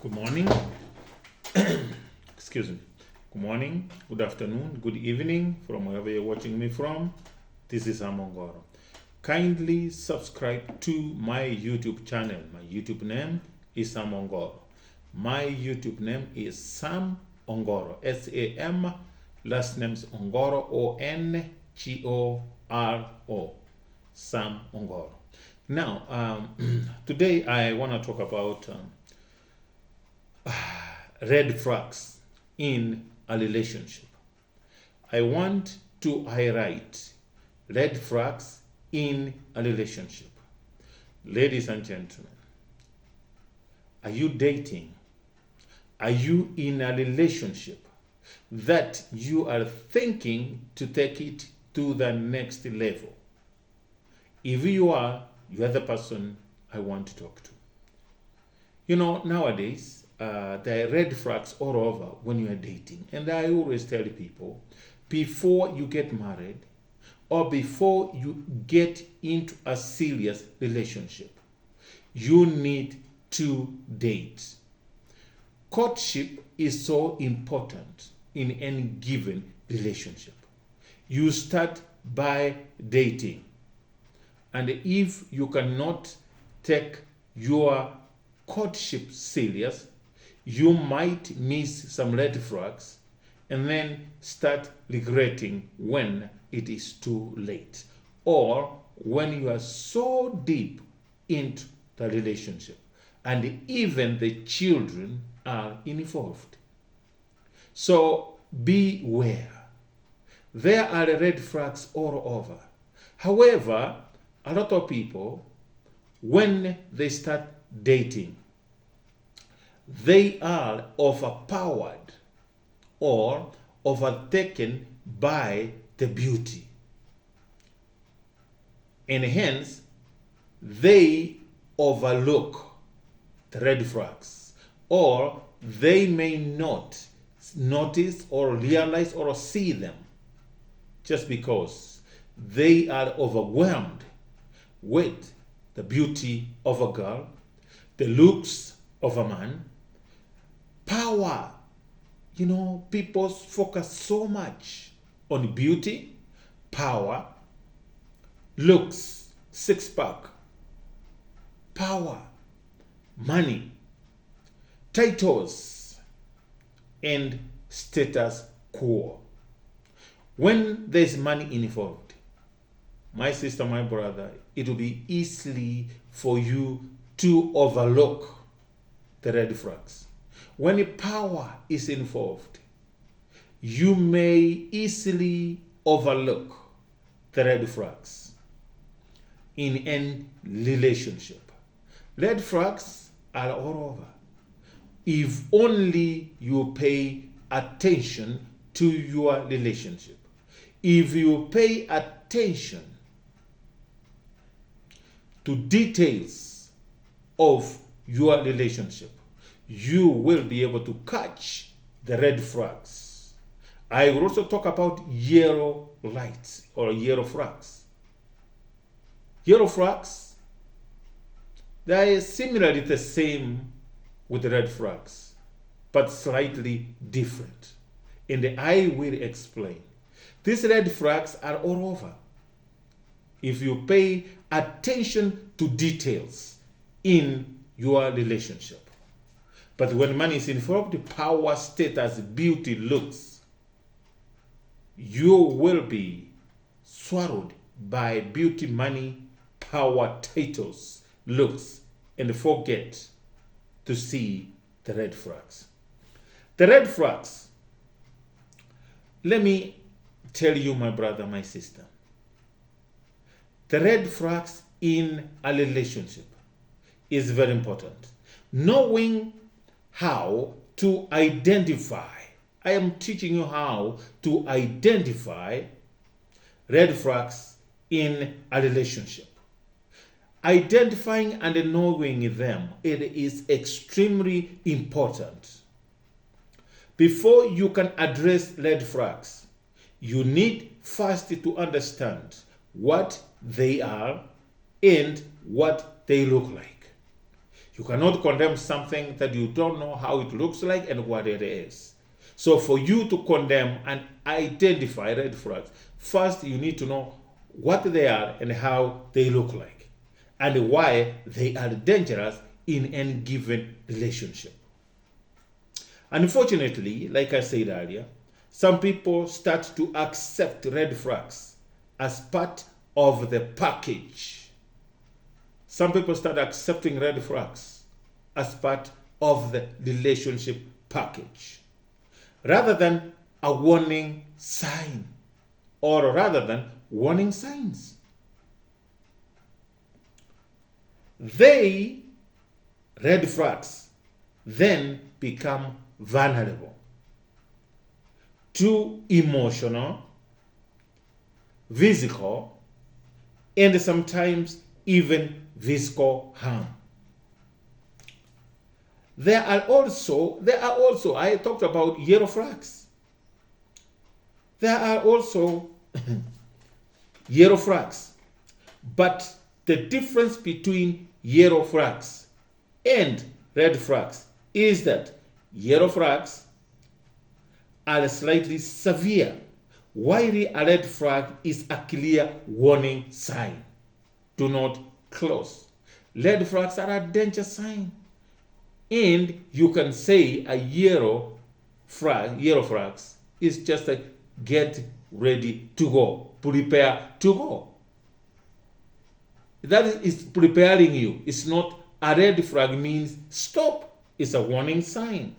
Good morning. Excuse me. Good morning, good afternoon, good evening from wherever you're watching me from. This is Amongoro. Kindly subscribe to my YouTube channel. My YouTube name is Sam Ongoro. My YouTube name is Sam Ongoro. S-A-M, last name's Ongoro, O-N-G-O-R-O. Sam Ongoro. Now, today I want to talk about red flags in a relationship. I want to highlight red flags in a relationship. Ladies and gentlemen, are you dating? Are you in a relationship that you are thinking to take it to the next level? If you are the person I want to talk to. You know, nowadays, there are red flags all over when you are dating. And I always tell people, before you get married or before you get into a serious relationship, you need to date. Courtship is so important in any given relationship. You start by dating. And if you cannot take your courtship serious, you might miss some red flags and then start regretting when it is too late or when you are so deep into the relationship and even the children are involved. So beware. There are red flags all over. However, a lot of people, when they start dating, they are overpowered or overtaken by the beauty. And hence, they overlook the red flags, or they may not notice or realize or see them just because they are overwhelmed with the beauty of a girl, the looks of a man, power. You know, people focus so much on beauty, power, looks, six-pack, power, money, titles, and status quo. When there's money involved, my sister, my brother, it will be easily for you to overlook the red flags. When power is involved, you may easily overlook the red flags in any relationship. Red flags are all over. If only you pay attention to your relationship. If you pay attention to details of your relationship, you will be able to catch the red flags. I will also talk about yellow lights or yellow flags. Yellow flags, they are similarly the same with the red flags, but slightly different. And I will explain. These red flags are all over. If you pay attention to details in your relationship. But when money is involved, power, status, beauty, looks, you will be swallowed by beauty, money, power, titles, looks, and forget to see the red flags. The red flags, let me tell you, my brother, my sister, the red flags in a relationship is very important. Knowing how to identify. I am teaching you how to identify red flags in a relationship. Identifying and knowing them, it is extremely important. Before you can address red flags, you need first to understand what they are and what they look like. You cannot condemn something that you don't know how it looks like and what it is. So for you to condemn and identify red flags, first you need to know what they are and how they look like, and why they are dangerous in any given relationship. Unfortunately, like I said earlier, some people start to accept red flags as part of the package. Some people start accepting red flags as part of the relationship package, rather than a warning sign, or rather than warning signs. Red flags, then become vulnerable to emotional, physical, and sometimes even physical harm. There are also, I talked about yellow flags. There are also yellow flags. But the difference between yellow flags and red flags is that yellow flags are slightly severe, while a red flag is a clear warning sign. Do not cross. Red flags are a danger sign. And you can say a yellow flags is just like get ready to go, prepare to go. That is preparing you. It's not a red flag means stop. It's a warning sign.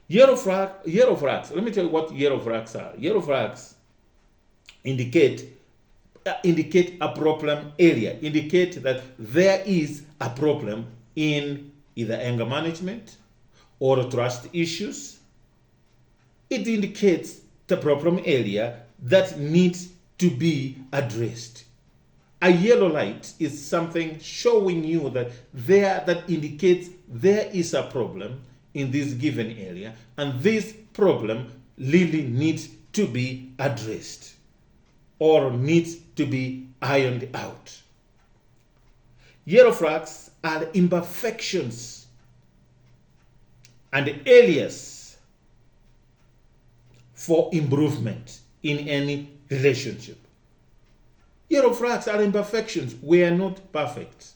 Yellow flags. Let me tell you what yellow flags are. Yellow flags indicate a problem area, indicate that there is a problem in either anger management or trust issues. It indicates the problem area that needs to be addressed. A yellow light is something showing you that indicates there is a problem in this given area, and this problem really needs to be addressed or needs to be ironed out. Yellow flags are imperfections and areas for improvement in any relationship. Yellow flags are imperfections. We are not perfect.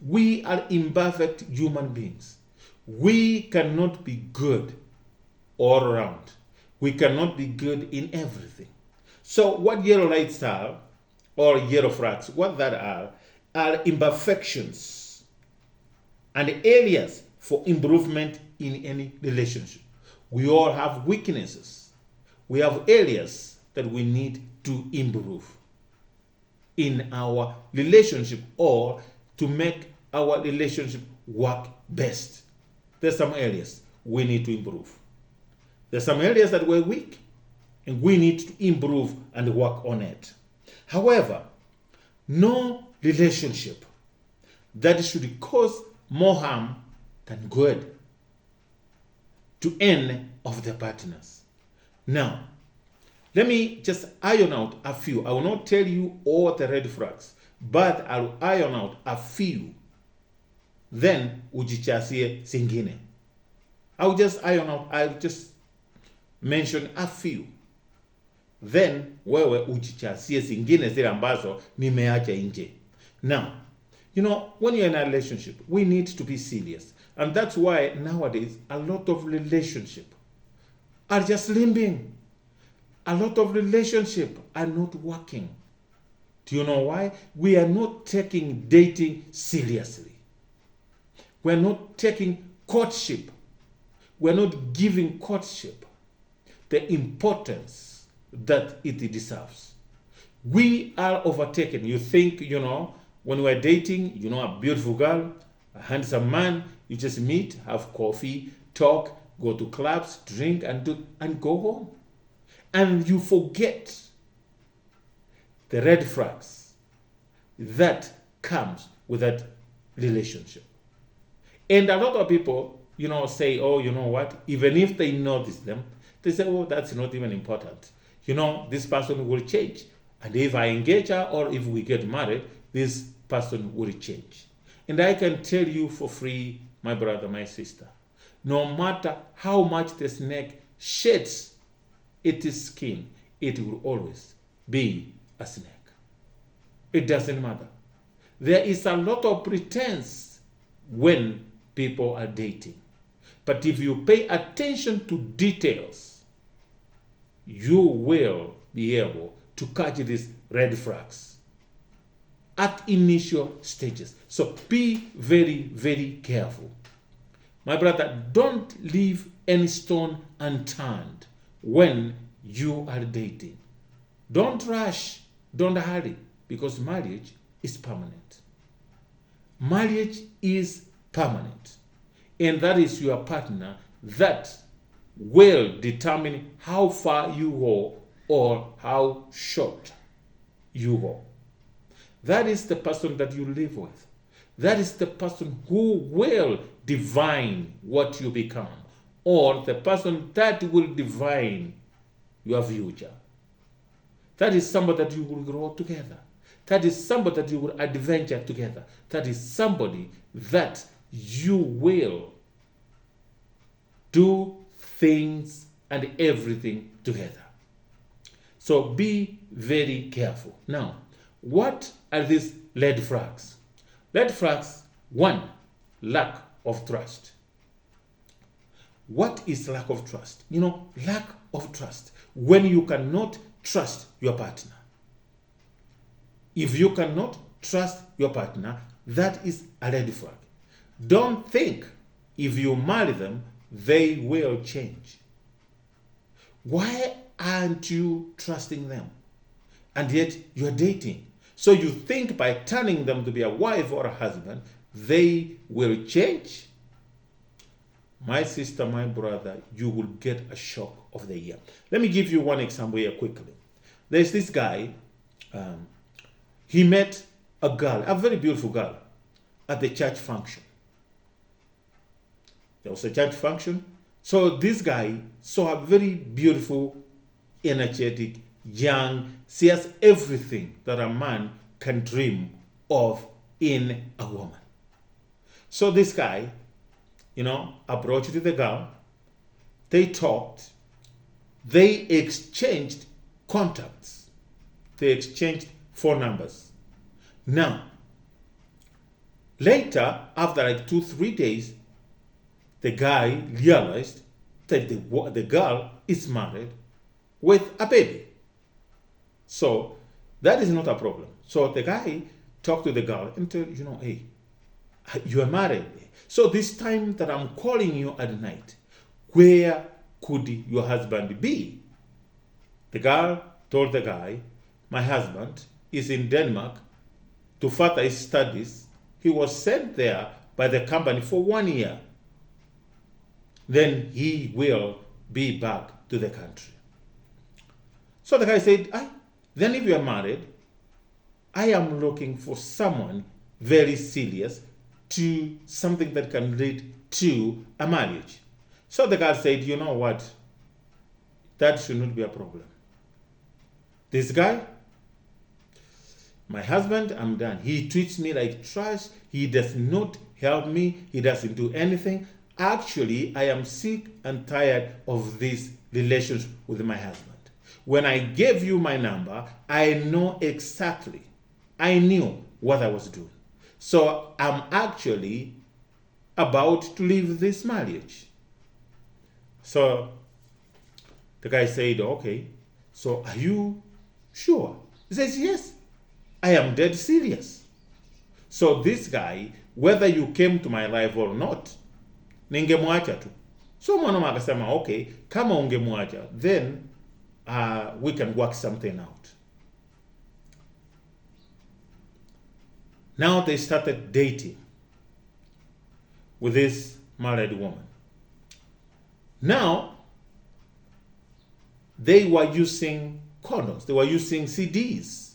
We are imperfect human beings. We cannot be good all around. We cannot be good in everything. So what yellow lights are, or yellow flags, what that are imperfections and areas for improvement in any relationship. We all have weaknesses. We have areas that we need to improve in our relationship or to make our relationship work best. There's some areas we need to improve. There's some areas that we're weak and we need to improve and work on it. However, no relationship that should cause more harm than good to any of the partners. Now, let me just iron out a few. I will not tell you all the red flags, but I'll iron out a few. Then ujichasie zingine. I'll just mention a few. Then wewe ujichasie zingine zile ambazo nimeacha nje. Now, when you're in a relationship, we need to be serious. And that's why nowadays a lot of relationships are just limping. A lot of relationships are not working. Do you know why? We are not taking dating seriously. We're not taking courtship. We're not giving courtship the importance that it deserves. We are overtaken. You think, when we're dating, a beautiful girl, a handsome man, you just meet, have coffee, talk, go to clubs, drink, and go home. And you forget the red flags that comes with that relationship. And a lot of people, say, oh, you know what? Even if they notice them, they say, oh, that's not even important. This person will change. And if I engage her or if we get married, this person will change. And I can tell you for free, my brother, my sister, no matter how much the snake sheds its skin, it will always be a snake. It doesn't matter. There is a lot of pretense when people are dating. But if you pay attention to details, you will be able to catch these red flags at initial stages. So be very, very careful. My brother, don't leave any stone unturned when you are dating. Don't rush, don't hurry, because marriage is permanent. Marriage is permanent. And that is your partner that will determine how far you go or how short you go. That is the person that you live with. That is the person who will define what you become, or the person that will define your future. That is somebody that you will grow together. That is somebody that you will adventure together. That is somebody that you will do things and everything together. So be very careful. Now, what are these red flags? Red flags, one, lack of trust. What is lack of trust? Lack of trust. When you cannot trust your partner. If you cannot trust your partner, that is a red flag. Don't think if you marry them, they will change. Why aren't you trusting them? And yet you're dating. So you think by turning them to be a wife or a husband, they will change? My sister, my brother, you will get a shock of the year. Let me give you one example here quickly. There's this guy, he met a girl, a very beautiful girl, at the church function. There was a church function. So this guy saw a very beautiful, energetic, young, she has everything that a man can dream of in a woman. So this guy, approached the girl. They talked. They exchanged contacts. They exchanged phone numbers. Now, later, after like 2-3 days, the guy realized that the girl is married with a baby. So that is not a problem. So the guy talked to the girl and told, hey, you are married. So this time that I'm calling you at night, where could your husband be? The girl told the guy, my husband is in Denmark to further his studies. He was sent there by the company for 1 year. Then he will be back to the country. So the guy said, then if you are married, I am looking for someone very serious to something that can lead to a marriage. So the girl said, you know what? That should not be a problem. This guy, my husband, I'm done. He treats me like trash. He does not help me. He doesn't do anything. Actually, I am sick and tired of this relationship with my husband. When I gave you my number, I know exactly. I knew what I was doing. So I'm actually about to leave this marriage. So the guy said, okay, so are you sure? He says, yes, I am dead serious. So this guy, whether you came to my life or not, ningemwacha tu. So mwanaume akasema, okay, kama ungemwacha, then we can work something out. Now they started dating with this married woman. Now, they were using condoms. They were using CDs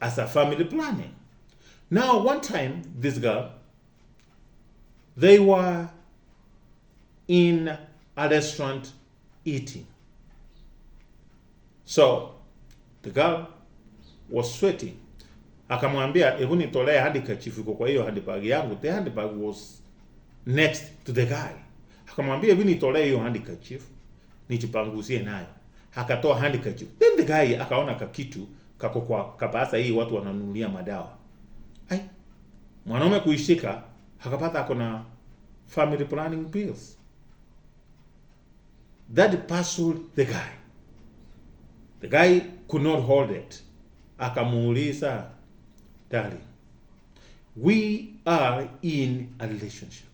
as a family planning. Now, one time, this girl, they were in a restaurant eating. So, the girl was sweating. akamwambia hebu nitolee handkerchief iko kwa hiyo handbag yangu. The handbag was next to the guy. Akamwambia hebu nitolee hiyo handkerchief nijipanguzie nayo. Akatoa handkerchief. Then the guy akaona kakitu kako kwa kabasa hii watu wananunulia madawa. Ai, mwanaume kuishika akapata akona family planning pills. That puzzled the guy. The guy could not hold it. Akamuuliza, darling, we are in a relationship.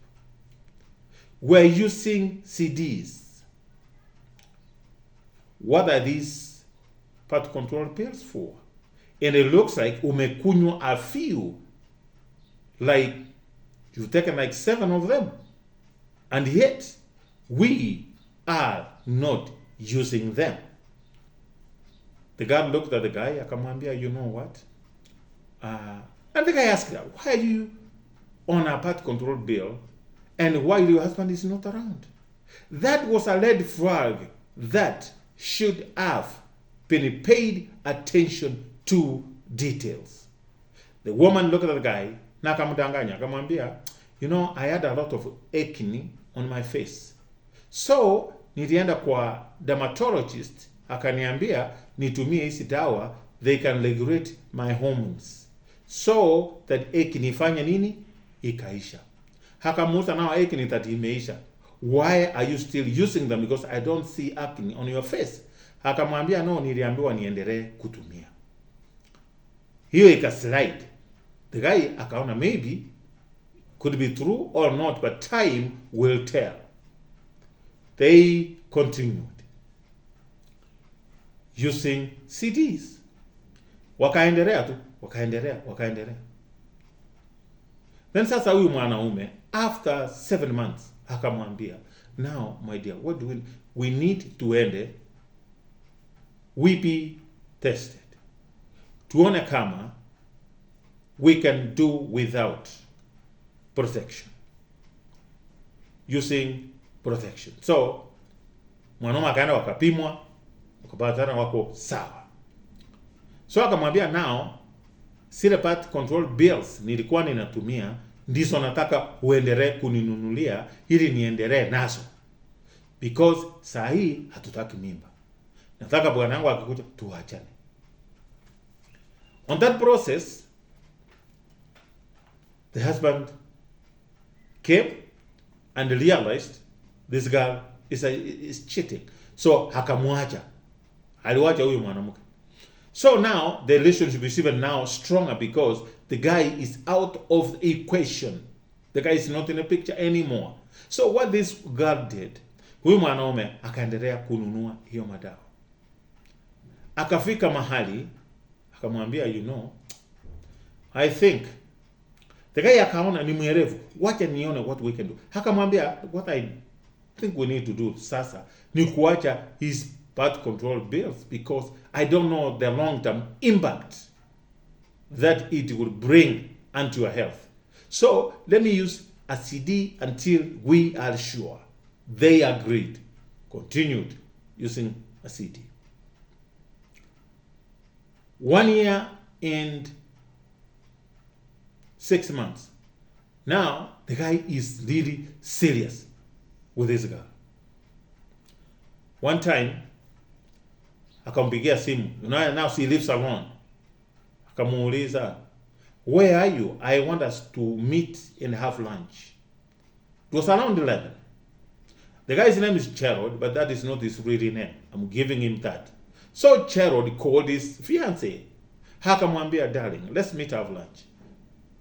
We're using CDs. What are these birth control pills for? And it looks like umekunywa a few, like you've taken like 7 of them. And yet, we are not using them. The girl looked at the guy, akamwambia, you know what? And the guy asked her, why are you on a birth control bill and why your husband is not around? That was a red flag that should have been paid attention to details. The woman looked at the guy, na akamdanganya, akamwambia, you know, I had a lot of acne on my face. So, nilienda kwa dermatologist, akaniambia, nitumie hizi dawa, they can regulate my hormones. So, that acne ifanye nini? Ikaisha. Hakamuuliza, now acne that imeisha, why are you still using them? Because I don't see acne on your face. Hakamwambia, no, niliambiwa niendelee kutumia. Hiyo ikaslide. The guy akaona maybe could be true or not, but time will tell. They continued using CDs. Wakaendelea tu, wakaendelea. Then sasa huyu mwanaume after 7 months akamwambia, now my dear, what do we need to end we be tested. Tuone kama we can do without protection. Using protection. So, mwanaume akaenda wakapimwa, wakapatana wako sawa. So akamwambia, now zile birth control bills nilikuwa ninatumia ndizo nataka uendelee kuninunulia ili niendelee nazo. Because saa hii hatutaki mimba. Nataka bwana wangu akikuja tuachane. On that process, the husband came and realized this girl is cheating. So hakamwacha. Aliwacha huyu mwanamke. So now the relationship is even now stronger because the guy is out of the equation. The guy is not in the picture anymore. So what this girl did, huyu mwanaume akaendelea kununua hiyo madawa. Akafika mahali akamwambia, you know, I think the guy akaona ni mwerevu, wacha nione what we can do. Akamwambia, what I think we need to do sasa ni kuacha his birth control bills because I don't know the long-term impact that it will bring onto your health. So let me use a CD until we are sure. They agreed. Continued using a CD. 1 year and 6 months. Now the guy is really serious with this girl. One time akampigia simu. You know, now she lives alone. Akamuuliza, where are you? I want us to meet and have lunch. It was around 11. The guy's name is Gerald, but that is not his real name. I'm giving him that. So Gerald called his fiancée. Akamwambia, darling, let's meet have lunch.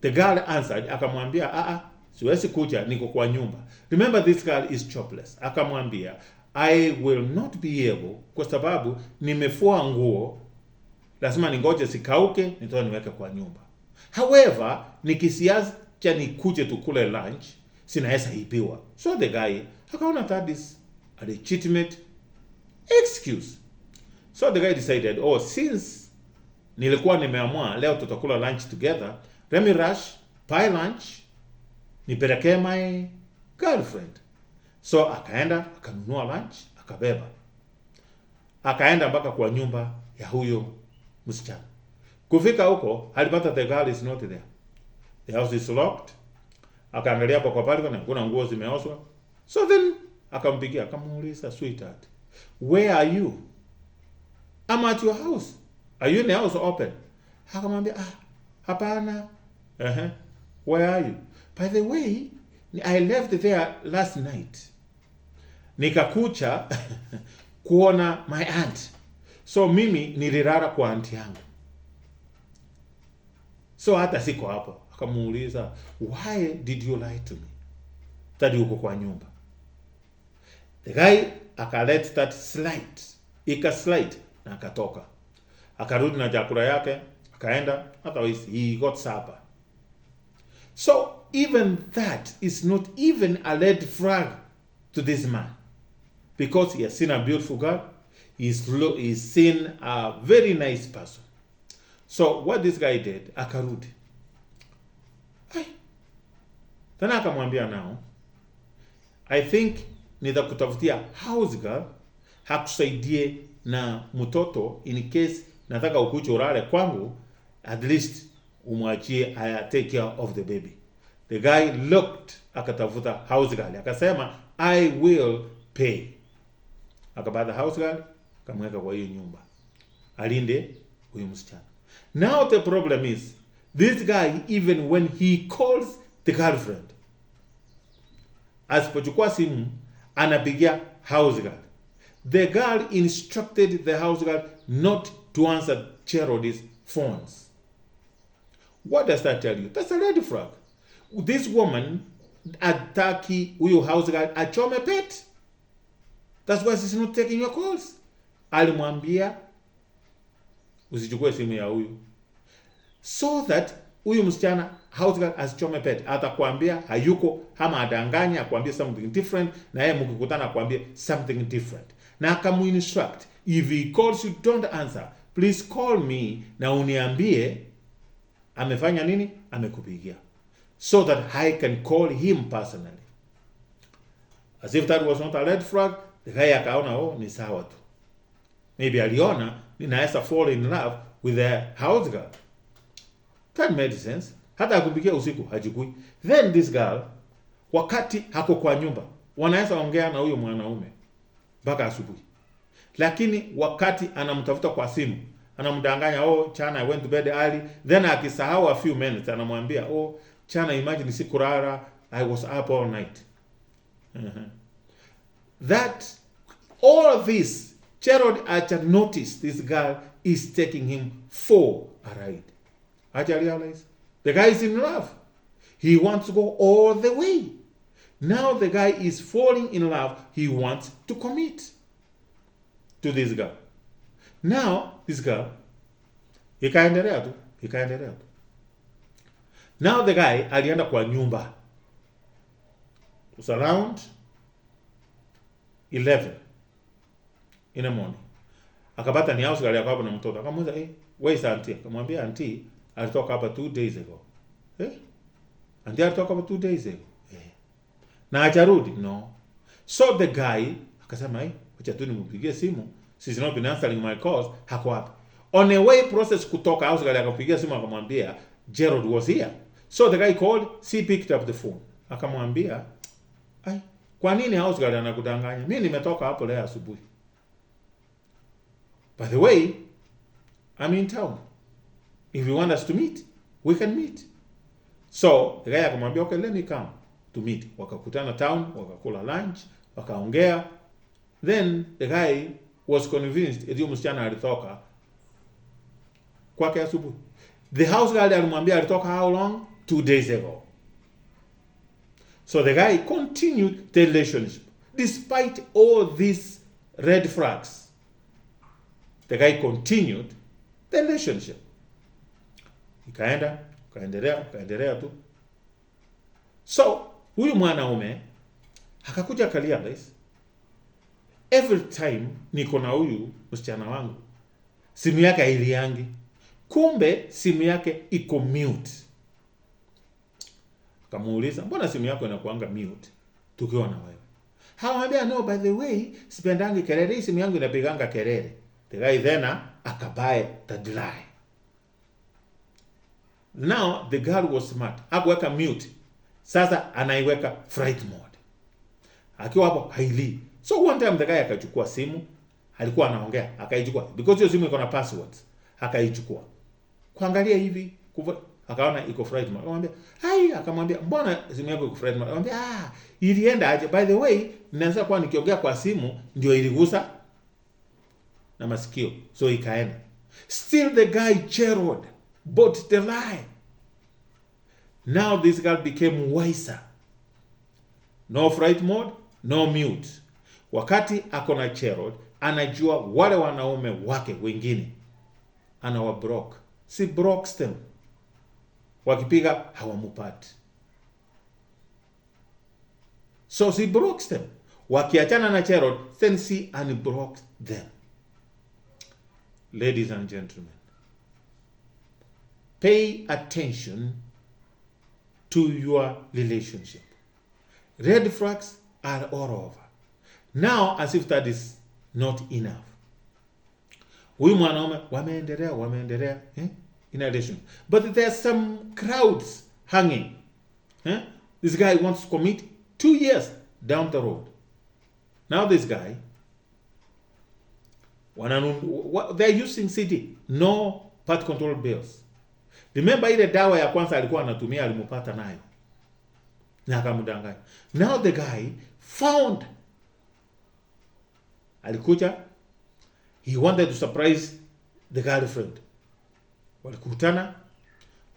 The girl answered, akamwambia, siwezi kuja, niko kwa nyumba. Remember, this girl is jobless. Akamwambia, I will not be able, kwa sababu nimefua nguo, lazima ningoje zikauke, nitoa niweke kwa nyumba. However, nikisiacha nikuje tukule lunch, sinaweza ipiwa. So the guy akaona that is a legitimate excuse. So the guy decided, since nilikuwa nimeamua leo tutakula lunch together, let me rush, buy lunch, nipelekee my girlfriend. So akaenda, akanunua lunch, akabeba. Akaenda mpaka kwa nyumba ya huyo msichana. Kufika huko alipata the girl is not there. The house is locked. Akaangalia hapo kwa pale kuna nguo zimeoshwa. So then akampigia akamuuliza, sweetheart, where are you? I'm at your house. Are you in the house open? Akamwambia, hapana. Where are you? By the way, I left there last night. Nikakucha kuona my aunt. So mimi nililala kwa aunti yangu. So hata siko hapo. Akamuuliza, why did you lie to me? Tadi uko kwa nyumba. The guy akalet that slide. Ika slide na akatoka. Akarudi na chakula yake, akaenda, otherwise he got supper. So even that is not even a red flag to this man. Because he has seen a beautiful girl, he's seen a very nice person. So what this guy did, akarudi. Tena akamwambia, now I think nitakutafutia house girl hakusaidie na mtoto in case nataka ukuche urale kwangu, at least umwachie I take care of the baby. The guy looked, akatafuta house girl, akasema I will pay. Akapata house girl, akamweka kwa hiyo nyumba alinde huyu msichana. Now the problem is this guy, even when he calls the girlfriend, asipochukua simu anapigia house girl. The girl instructed the house girl not to answer Cherody's phones. What does that tell you? That's a red flag. This woman ataki huyu house girl achome pet. That's why she's not taking your calls. Alimwambia usichukue simu ya huyu, so that huyu msichana house girl asichome pet. Atakwambia hayuko ama adanganya akwambia something different, na yeye mkikutana akwambia something different. Na akamuinstruct, if he calls you don't answer, please call me na uniambie amefanya nini, amekupigia, so that I can call him personally. As if that was not a red flag, the guy akaona ni sawa tu. Maybe aliona ninaweza fall in love with the house girl. That made sense. Hata akupigia usiku hajikui. Then this girl, wakati hako kwa nyumba, wanaweza ongea na huyo mwanaume mpaka asubuhi. Lakini wakati anamtafuta kwa simu, anamdanganya, Chana, I went to bed early. Then akisahau a few minutes, anamwambia, Chana, imagine sikulala, I was up all night. That, all of this, Cherody had noticed this girl is taking him for a ride. Acha realize the guy is in love. He wants to go all the way. Now the guy is falling in love. He wants to commit to this girl. Now this girl, ikaendelea tu. Now the guy alienda kwa nyumba. It was around 11 in the morning. Akapata ni house girl yako hapo na mtoto. Akamuuliza, where is auntie? Akamwambia, auntie alitoka hapa 2 days ago. Auntie alitoka hapa 2 days ago. Na hajarudi? No. So the guy akasema, acha tu nimpigie simu. She's not been answering my calls. Hako hapa. On a way process kutoka house girl akapigia simu akamwambia Gerald was here. So the guy called, she picked up the phone. Akamwambia, kwa nini house girl anakudanganya? Mimi nimetoka hapo leo asubuhi. By the way, I'm in town. If you want us to meet, we can meet. So the guy akamwambia, okay, let me come to meet. Wakakutana town, wakakula lunch, wakaongea. Then the guy was convinced eti msichana alitoka kwake asubuhi. The house girl alimwambia alitoka how long? 2 days ago. So the guy continued the relationship despite all these red flags. The guy continued the relationship. Ikaendelea tu. So huyu mwanaume akakuja akarealize, every time niko na huyu msichana wangu simu yake hailiangi. Kumbe simu yake iko mute. Akamuuliza, mbona simu yako inakuanga mute tukiwa na wewe? Hawaambia, no, by the way, sipendangi kelele, simu yangu inapiganga kelele. The guy then akabaye the lie. Now the girl was smart, hakuweka mute, sasa anaiweka flight mode akiwa hapo haili. So one time the guy akachukua simu, alikuwa anaongea, akaichukua because hiyo simu iko na passwords, akaichukua kuangalia hivi akaona iko flight mode. Akamwambia akamwambia mbona simu yako iko flight mode? Akamwambia ilienda aje? By the way, ninaanza kwa nikiongea kwa simu ndio iligusa na masikio, so ikaenda. Still the guy Gerald bought the lie. Now this girl became wiser. No flight mode, no mute. Wakati akona Gerald, anajua wale wanaume wake wengine anawablock. Si blocks them. Wakipiga hawamupati. So si blocks them. Wakiachana na Gerald, then she unblocks them. Ladies and gentlemen, pay attention to your relationship. Red flags are all over. Now, as if that is not enough. Huyu mwanaume wameendelea in addition. But there are some crowds hanging. This guy wants to commit 2 years down the road. Now this guy, they're using CD, no birth control pills. Remember ile dawa ya kwanza alikuwa anatumia alimupata nayo na akamdanganya. Now the guy found, alikuja, he wanted to surprise the girlfriend. Walikutana,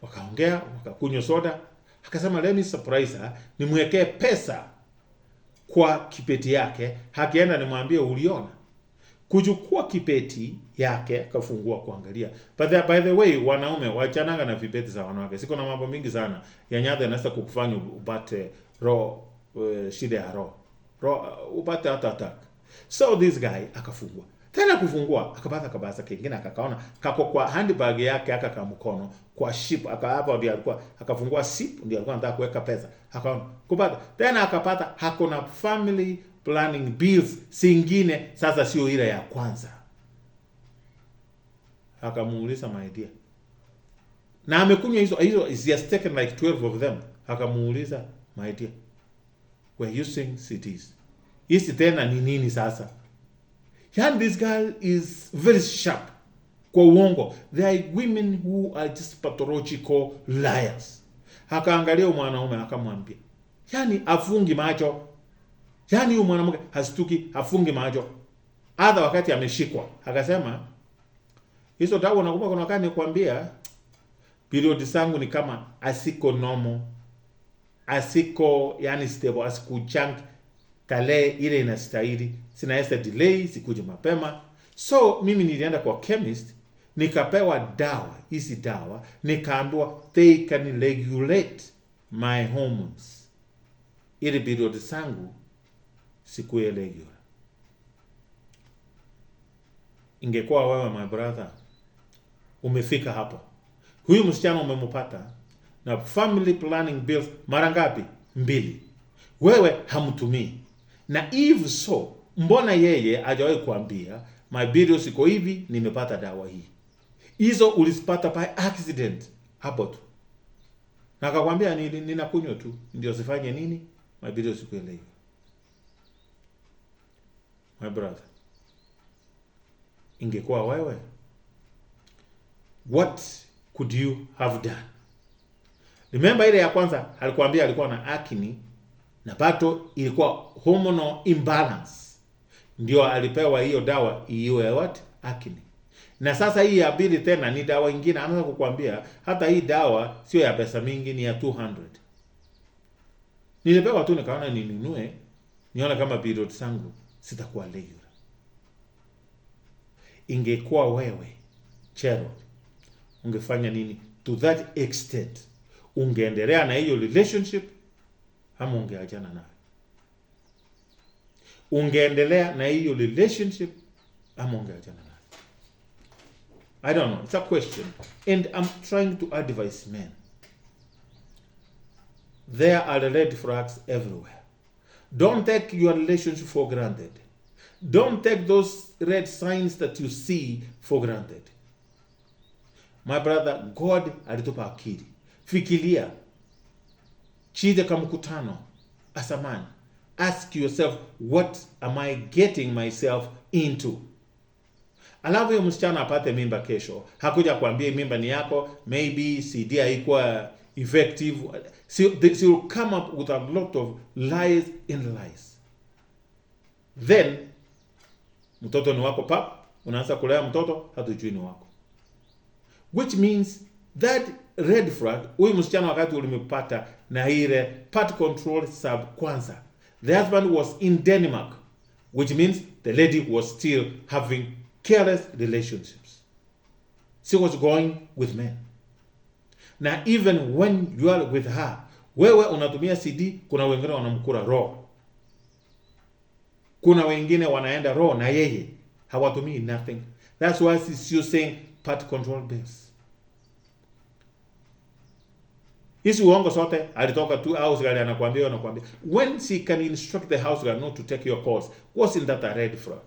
wakaongea, wakakunywa soda, akasema let me surprise her, nimwekee pesa kwa kipeti yake, hakienda nimwambie uliona. Kuchukua kipeti yake, kafungua kuangalia. But by the way, wanaume wachananga na vipeti za wanawake. Siko na mambo mingi sana ya nyadha inaweza kukufanya upate shida ya roho, upate attack. So this guy akafungua. Tena kufungua, akapata kabasa kingine, akakaona kako kwa handbag yake, aka mkono kwa ship, hapa ndio alikuwa akafungua ship, ndio alikuwa anataka kuweka pesa. Akaona kupata. Tena akapata hakuna family planning bills singine, sasa sio ile ya kwanza. Akamuuliza my dear, na amekunywa hizo he has taken like 12 of them. Akamuuliza my dear, we're using CDs. Hizi tena ni nini sasa? And this girl is very sharp kwa uongo. There are women who are just pathological liars. Akaangalia mwanaume akamwambia, yani afungi macho. Yani huyu mwanamke hastuki, afungi macho. Hata wakati ameshikwa, akasema, hizo dawa unakumbuka kuna wakati nikwambia period zangu ni kama asiko normal. Asiko yani stable, asiko chunk kale ile inastahili. Sinaesta delay, sikuje mapema. So mimi nilienda kwa chemist, nikapewa dawa, hizi dawa, nikaambiwa they can regulate my hormones. Ile period zangu sikuwe regular. Ingekuwa wewe my brother, umefika hapo, huyu msichana umemupata na family planning bills mara ngapi? 2. Wewe hamtumii. Na if so, mbona yeye hajawahi kuambia my bills iko hivi, nimepata dawa hii? Hizo ulizipata by accident hapo tu. Na akakwambia ninakunywa tu ndio sifanye nini? My bills iko ile. My brother, ingekuwa wewe, what could you have done? Remember ile ya kwanza alikwambia alikuwa na acne na pato ilikuwa hormonal imbalance. Ndio alipewa hiyo dawa iwe what? Acne. Na sasa hii ya pili tena ni dawa nyingine, anaanza kukwambia hata hii dawa sio ya pesa mingi, ni ya 200. Nilipewa tu nikaona ninunue, niona kama period zangu sitakuwa regular. Ingekuwa wewe, Gerald, ungefanya nini to that extent? Ungeendelea na hiyo relationship ama ungeachana nayo? Ungeendelea na hiyo relationship ama ungeachana nayo? I don't know. It's a question. And I'm trying to advise men. There are red flags everywhere. Don't take your relationship for granted. Don't take those red signs that you see for granted. My brother, God alitupa akili. Fikiria. Chide kama mkutano. As a man, ask yourself, what am I getting myself into? Alafu huyo msichana apate mimba kesho. Hakuja kuambia mimba ni yako, maybe CD haikuwa effective. She will come up with a lot of lies and lies. Then mtoto ni wako pap, unaanza kulea mtoto hatujui ni wako. Which means that red flag, huyu msichana wakati ulimepata na ile part control sub kwanza. The husband was in Denmark, which means the lady was still having careless relationships. She was going with men. Now even when you are with her, wewe unatumia CD, kuna wengine wanamkura raw. Kuna wengine wanaenda raw na yeye hawatumii nothing. That's why she's using part control base. Hizi uongo sote alitoka tu house girl anakuambia. When she can instruct the house girl not to take your calls, wasn't that a red flag?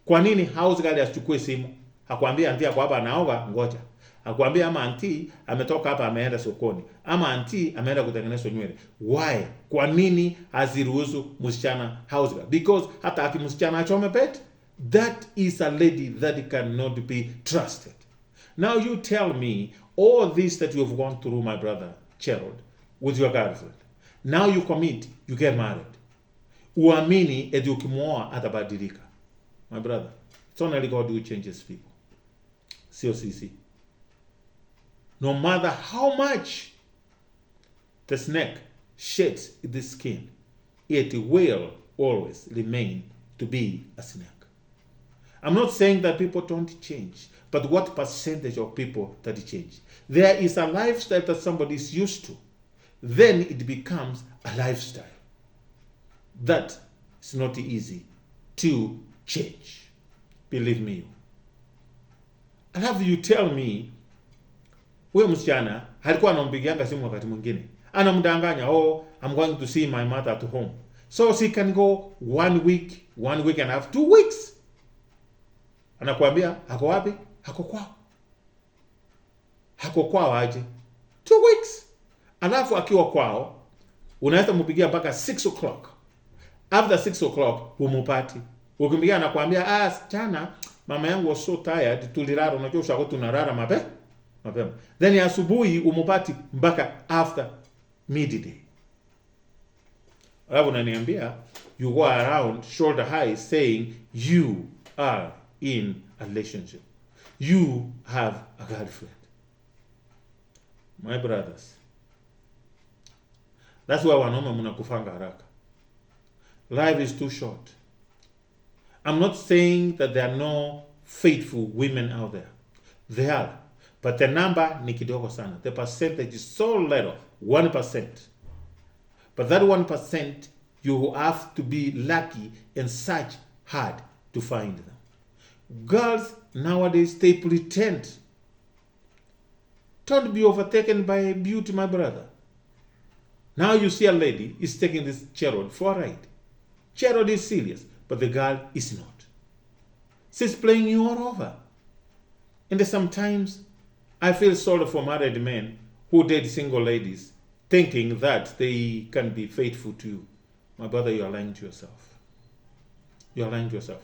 Kwa nini house girl asichukue simu? Hakuambia auntie kwa hapa anaoga, ngoja. Hakuambia ama auntie ametoka hapa ameenda sokoni, ama auntie ameenda kutengenezwa nywele. Why? Kwa nini aziruhusu msichana house girl? Because hata akimsichana achome pet, that is a lady that cannot be trusted. Now you tell me all this that you have gone through, my brother Gerald, with your girlfriend. Now you commit, you get married. Uamini eti ukimwoa atabadilika. My brother, it's only God who changes people. Sio sisi. No matter how much the snake sheds the skin, it will always remain to be a snake. I'm not saying that people don't change, but what percentage of people that change? There is a lifestyle that somebody is used to. Then it becomes a lifestyle that is not easy to change. Believe me. And have you tell me, huyo msichana alikuwa anampigianga simu wakati mwingine, anamdanganya, oh, I'm going to see my mother at home. So she can go 1 week and a half, 2 weeks. Anakuambia, hako wapi? Hako kwao. Hako kwao aje? 2 weeks. Alafu akiwa kwao, unaweza mpigia mpaka 6 o'clock. After 6 o'clock, humupati. Ukimpigia anakuambia, jana mama yangu was so tired, tulilala, unajua ushako tunalala mapema. Then asubuhi umupati mpaka after midday. Alafu unaniambia, you go around shoulder high saying you are in a relationship. You have a girlfriend. My brothers, that's why wanaume mnakufanga haraka. Life is too short. I'm not saying that there are no faithful women out there. There are. But the number ni kidogo sana. The percentage is so little, 1%. But that 1%, you have to be lucky and search hard to find them. Girls nowadays, they pretend. Don't be overtaken by beauty, my brother. Now you see a lady is taking this Gerald for a ride. Gerald is serious, but the girl is not. She's playing you all over. And sometimes I feel sorry for married men who date single ladies, thinking that they can be faithful to you. My brother, you are lying to yourself. You are lying to yourself.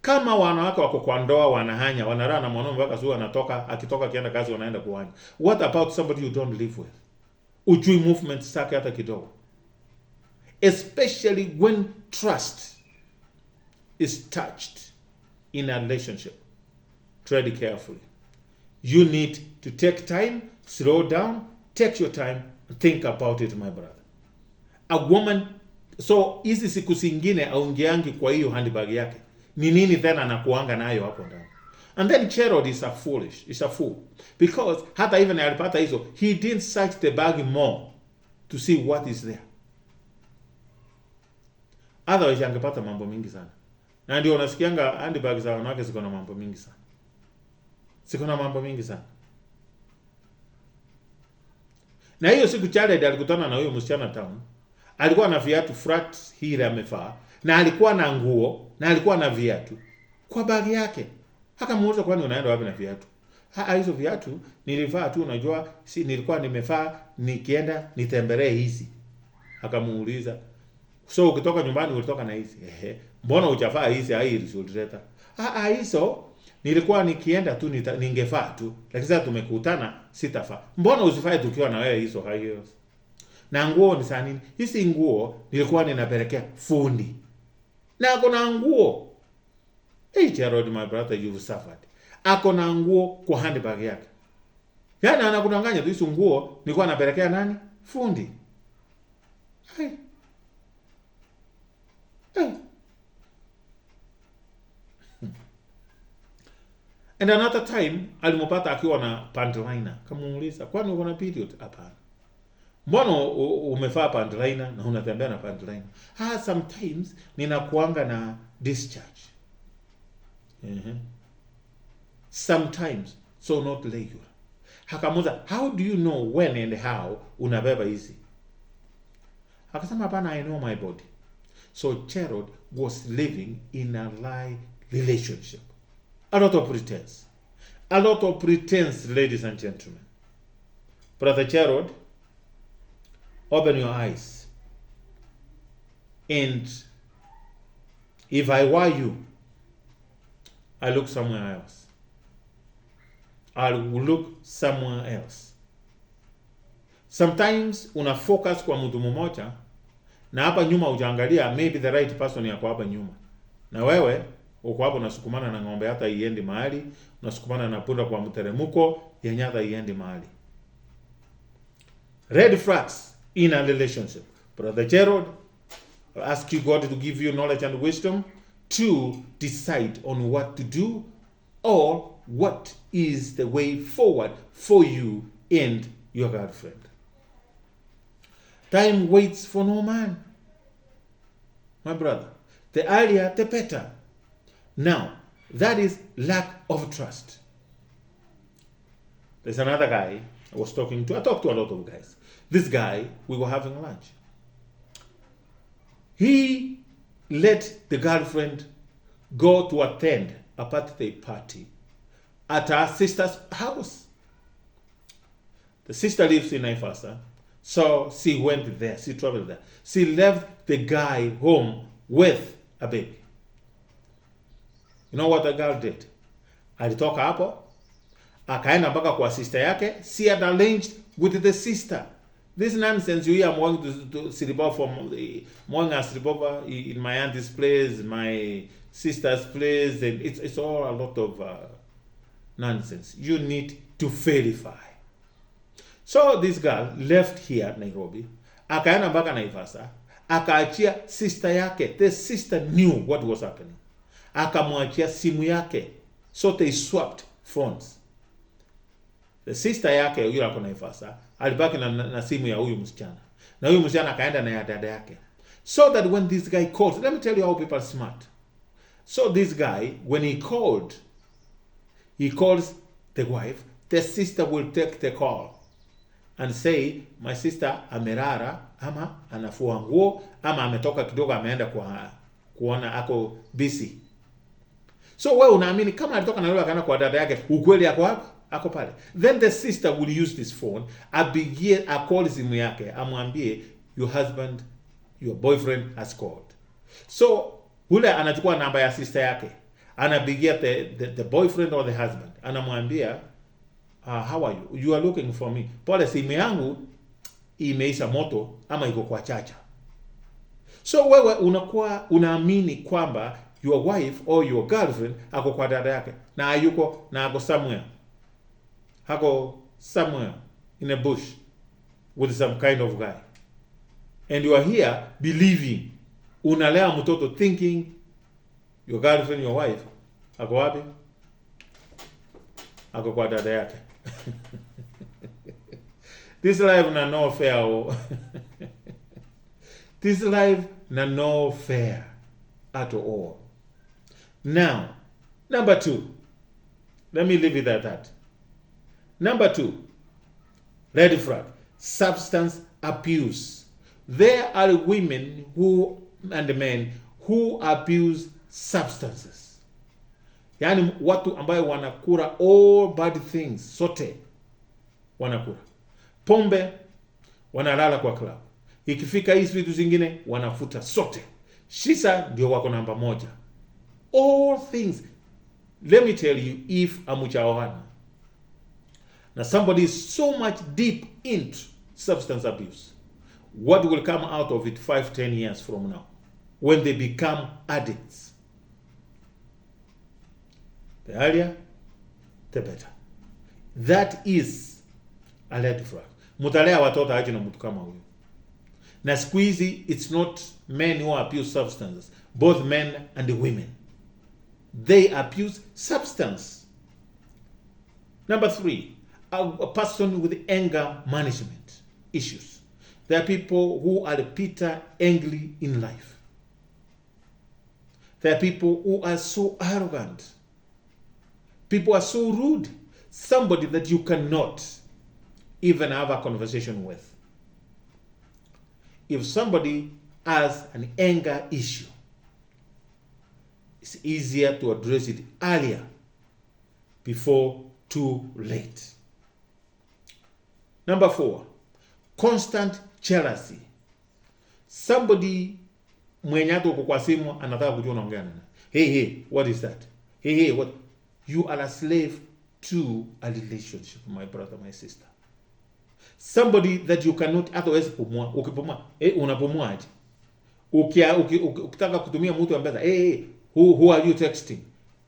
Kama wanawake wako kwa ndoa wanahanya, wanalala na mwanaume mpaka asubuhi anatoka, akitoka akienda kazi wanaenda kuhanya. What about somebody you don't live with? Ujui movement zake hata kidogo. Especially when trust is touched in a relationship. Tread carefully. You need to take time, slow down, take your time, and think about it, my brother. A woman, so hizi siku zingine aungeangi kwa hiyo handbag yake. Ni nini tena anakuanga nayo hapo ndani? And then Gerald is a fool. Because hata even alipata hizo, he didn't search the bag more to see what is there. Otherwise angepata mambo mingi sana. Na ndio unasikianga handbag za wanawake ziko na mambo mingi sana. Na hiyo siku Jared alikutana na huyo msichana town. Alikuwa na viatu flat hile amevaa, na alikuwa na nguo, na alikuwa na viatu kwa bagi yake. Akamuuliza, kwani unaenda wapi na viatu? Hizo viatu nilivaa tu, unajua si nilikuwa nimevaa nikienda nitembelee hizi. Akamuuliza, so ukitoka nyumbani ulitoka na hizi? Mbona hujavaa hizi ulileta? Hizo nilikuwa nikienda tu ningevaa tu, lakini sasa tumekutana sitafaa. Mbona usifae tukiwa na wewe hizo high heels? Na nguo ni saa nini? Hizi nguo nilikuwa ninapelekea fundi. Na kuna nguo. Gerald, my brother, you've suffered. Ako na nguo kwa handbag yake. Yaani anakudanganya tu, hizo nguo nilikuwa napelekea nani? Fundi. And another time alimopata akiwa na pantliner. Kamuuliza, kwani uko na period? Hapana. Mbona umevaa pantliner na unatembea na pantliner? Sometimes ninakuanga na discharge. Sometimes, so not regular. Hakamuuliza, how do you know when and how unabeba hizi? Akasema, hapana, I know my body. So Gerald was living in a lie relationship. A lot of pretense. A lot of pretense, ladies and gentlemen. Brother Gerald, open your eyes. And if I were you, I look somewhere else. I will look somewhere else. Sometimes una focus kwa mtu mmoja na hapa nyuma ujaangalia, maybe the right person yako hapa nyuma. Na wewe uko hapo unasukumana na ng'ombe hata iende mahali, unasukumana na punda kwa mteremko yenye hata iende mahali. Red flags in a relationship. Brother Gerald, I ask you, God, to give you knowledge and wisdom to decide on what to do or what is the way forward for you and your girlfriend. Time waits for no man. My brother, the earlier the better. Now, that is lack of trust. There's another guy I was talking to. I talked to a lot of guys. This guy, we were having lunch. He let the girlfriend go to attend a birthday party at her sister's house. The sister lives in Naivasha, so she went there. She traveled there. She left the guy home with a baby. You know what the girl did? Alitoka hapo, akaenda mpaka kwa sister yake. She had arranged with the sister. This nonsense you hear, I'm going to Siriba from in my auntie's place, my sister's place, and it's all a lot of nonsense. You need to verify. So this girl left here Nairobi, akaenda mpaka Naivasha, akaachia sister yake. The sister knew what was happening. Akamwachia simu yake. So they swapped phones. The sister yake yule ako Naivasha alibaki na simu ya huyu msichana. Na huyu msichana akaenda na ya dada yake. So that when this guy calls, let me tell you how people are smart. So this guy, when he calls the wife, the sister will take the call and say, my sister amerara, ama anafua nguo, ama ametoka kidogo ameenda kuona ako busy. So wewe unaamini kama alitoka na yule akaenda kwa dada yake, ukweli ako pale. Then the sister will use this phone, call simu yake, amwambie your husband, your boyfriend has called. So ule anachukua namba ya sister yake, anapigia the boyfriend or the husband, anamwambia how are you? You are looking for me. Pole, simu yangu imeisha moto ama iko kwa chacha. So wewe unaamini kwamba your wife or your girlfriend ako kwa dada yake na ayuko na ako somewhere. Hako somewhere in a bush with some kind of guy. And you are here believing, unalea mtoto thinking your girlfriend, your wife ako wapi? Ako kwa dada yake. This life na no fair. This life na no fair at all. Now, number 2. Let me leave it at that. Number 2, red flag, substance abuse. There are women and men who abuse substances. Yaani watu ambayo wanakula all bad things, sote wanakula. Pombe, wanalala kwa club. Ikifika hizi vitu zingine wanafuta sote. Shisha ndio wako namba 1. All things. Let me tell you, if amuchaohana now somebody is so much deep into substance abuse, what will come out of it 5-10 years from now when they become addicts? The earlier, the better. That is a red flag. Mutalea watoto aje na mtu kama huyo. Na siku hizi, it's not men who abuse substances, both men and women. They abuse substance. Number 3, a person with anger management issues. There are people who are bitter, angry in life. There are people who are so arrogant. People are so rude. Somebody that you cannot even have a conversation with. If somebody has an anger issue, it's easier to address it earlier before too late. Number 4, constant jealousy. Somebody mwenye hata uko kwa simu anataka kujua unaongea nini. Hey, what is that? Hey, what? You are a slave to a relationship, my brother, my sister. Somebody that you cannot otherwise pumua. Ukipumua, unapumua aje? Ukitaka kutumia mtu ambaye who are you texting?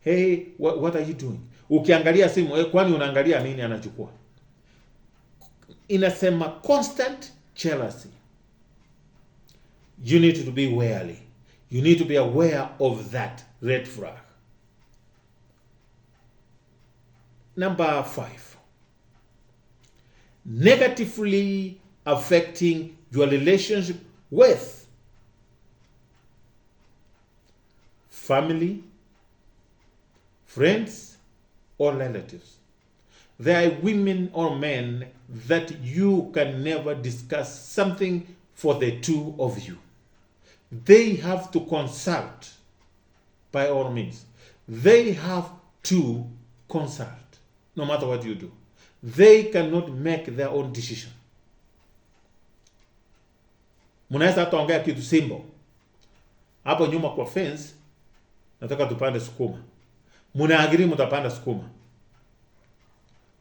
Hey, what are you doing? Ukiangalia simu, kwani unaangalia nini anachukua? Inasema constant jealousy. You need to be wary. You need to be aware of that red flag. Number 5, negatively affecting your relationship with family, friends, or relatives. There are women or men that you can never discuss something for the two of you. They have to consult, by all means. They have to consult, no matter what you do. They cannot make their own decision. Munaweza hata ongea kitu simple. Hapo nyuma kwa fence, nataka tupande sukuma. Munaagiri mtapanda sukuma.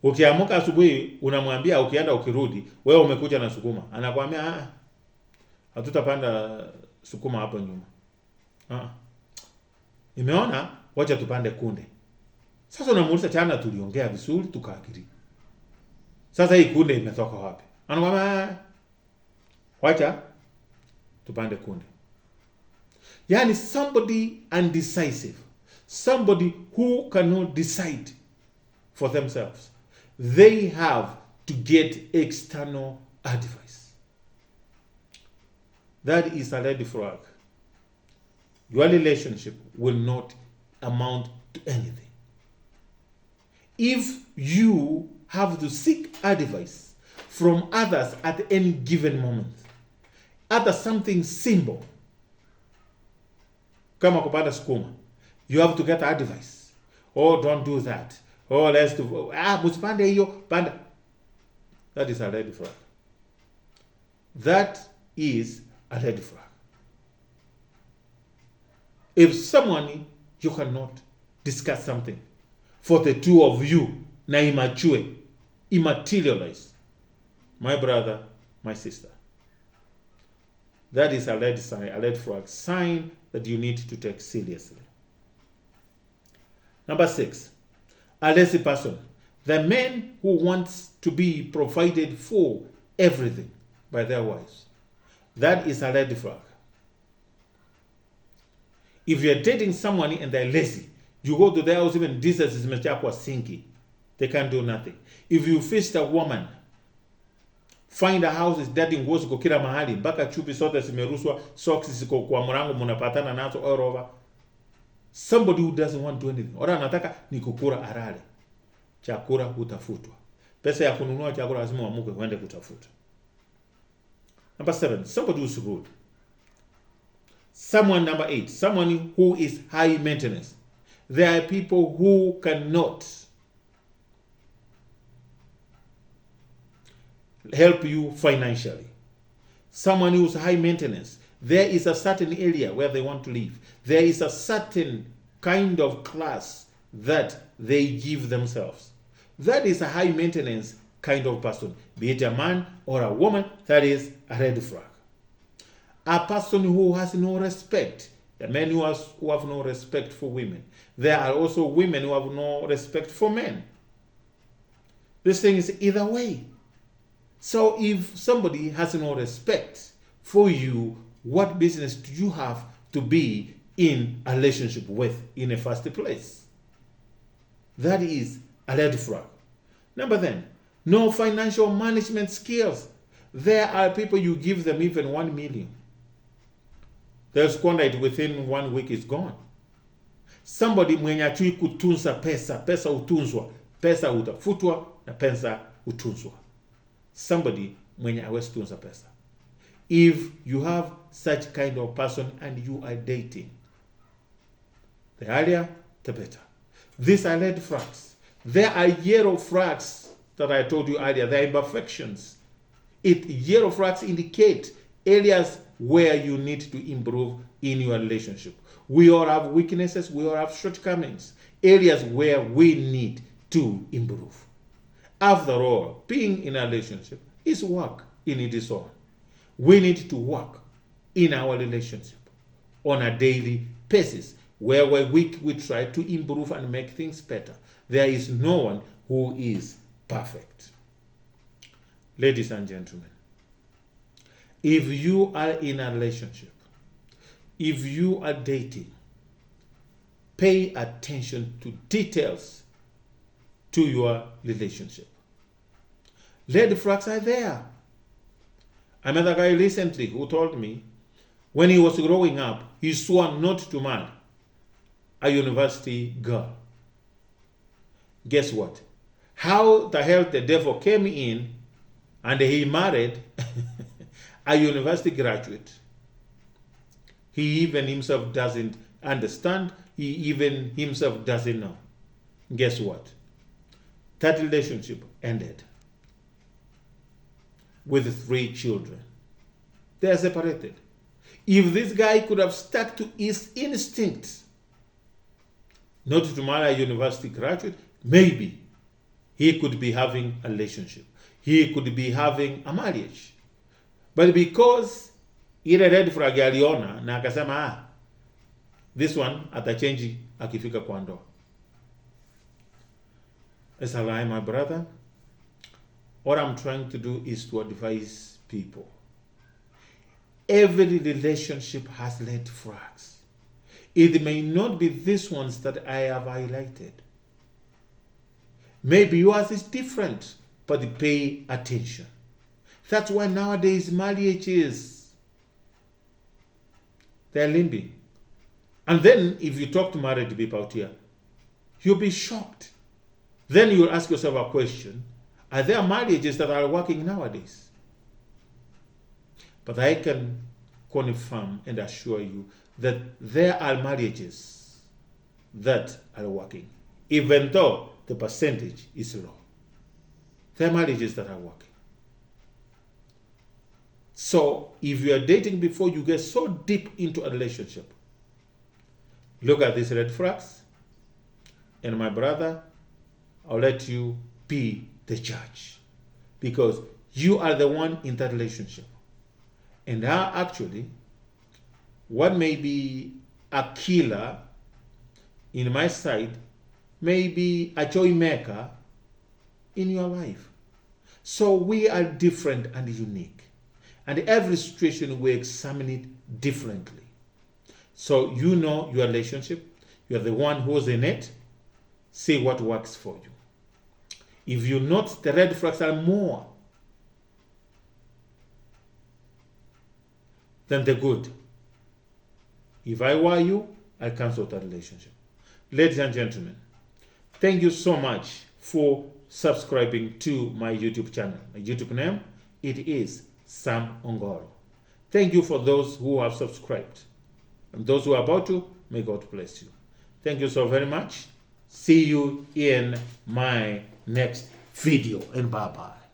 Ukiamuka asubuhi unamwambia ukienda ukirudi, wewe umekuja na sukuma. Anakuambia hatutapanda sukuma hapo nyuma. Nimeona wacha tupande kunde. Sasa unamuuliza chana tuliongea vizuri tukaagiri. Sasa hii kunde imetoka wapi? Anakuambia wacha tupande kunde. Yani somebody undecisive. Somebody who cannot decide for themselves. They have to get external advice. That is a red flag. Your relationship will not amount to anything. If you have to seek advice from others at any given moment, at something simple, kama kupanda sukuma, you have to get advice. Oh, don't do that. Oh, let's do. Musipande hiyo, panda. That is a red flag. That is a red flag. If someone you cannot discuss something for the two of you, na immaterialize, my brother, my sister, that is a red sign, a red flag, sign that you need to take seriously. Number 6, a lazy person. The man who wants to be provided for everything by their wives. That is a red flag. If you're dating someone and they're lazy, you go to their house, even dishes is mechapwa sinky. They can't do nothing. If you visit a woman, find a house is dirty, nguo ziko kila mahali, mpaka chupi sote zimeruswa, socks ziko kwa mlango mnapatana nazo all over. Somebody who doesn't want to do anything. Ora anataka ni kukura arale. Chakula hutafutwa. Pesa ya kununua chakula lazima uamuke uende kutafuta. Number 7, somebody who's rude. Number 8, someone who is high maintenance. There are people who cannot help you financially. Someone who's high maintenance. There is a certain area where they want to live. There is a certain kind of class that they give themselves. That is a high maintenance kind of person. Be it a man or a woman, that is a red flag. A person who has no respect. The men who have no respect for women. There are also women who have no respect for men. This thing is either way. So if somebody has no respect for you, what business do you have to be in a relationship with in the first place? That is a red flag. Number 10, no financial management skills. There are people you give them even 1 million. They'll squander it within 1 week, is gone. Somebody mwenye achui kutunza pesa, pesa utunzwa, pesa utafutwa na pesa utunzwa. Somebody mwenye hawezi tunza pesa. If you have such kind of person and you are dating, the earlier the better. These are red flags. There are yellow flags that I told you earlier. They are imperfections. Yellow flags indicate areas where you need to improve in your relationship. We all have weaknesses. We all have shortcomings. Areas where we need to improve. After all, being in a relationship is work in its own. We need to work in our relationship on a daily basis, where we try to improve and make things better. There is no one who is perfect. Ladies and gentlemen, if you are in a relationship, if you are dating, pay attention to details to your relationship. Red flags are there. I met a guy recently who told me when he was growing up, he swore not to marry a university girl. Guess what? How the hell the devil came in and he married a university graduate. He even himself doesn't understand. He even himself doesn't know. Guess what? That relationship ended with 3 children. They are separated. If this guy could have stuck to his instinct not to marry a university graduate, maybe he could be having a relationship. He could be having a marriage. But because ile red flag aliona na akasema this one atachange akifika kwa ndoa. It's a lie, my brother. What I'm trying to do is to advise people. Every relationship has red flags. It may not be these ones that I have highlighted. Maybe yours is different, but pay attention. That's why nowadays marriages, they're limping. And then if you talk to married people out here, you'll be shocked. Then you'll ask yourself a question. Are there marriages that are working nowadays? But I can confirm and assure you that there are marriages that are working, even though the percentage is low. There are marriages that are working. So if you are dating before you get so deep into a relationship, look at these red flags. And my brother, I'll let you be the judge, because you are the one in that relationship. And actually, what may be a killer in my side may be a joy maker in your life. So we are different and unique. And every situation we examine it differently. So you know your relationship, you're the one who's in it, see what works for you. If you note the red flags are more than the good, if I were you, I'd cancel that relationship. Ladies and gentlemen, thank you so much for subscribing to my YouTube channel. My YouTube name, it is Sam Ongoro. Thank you for those who have subscribed. And those who are about to, may God bless you. Thank you so very much. See you in my next video, and bye-bye.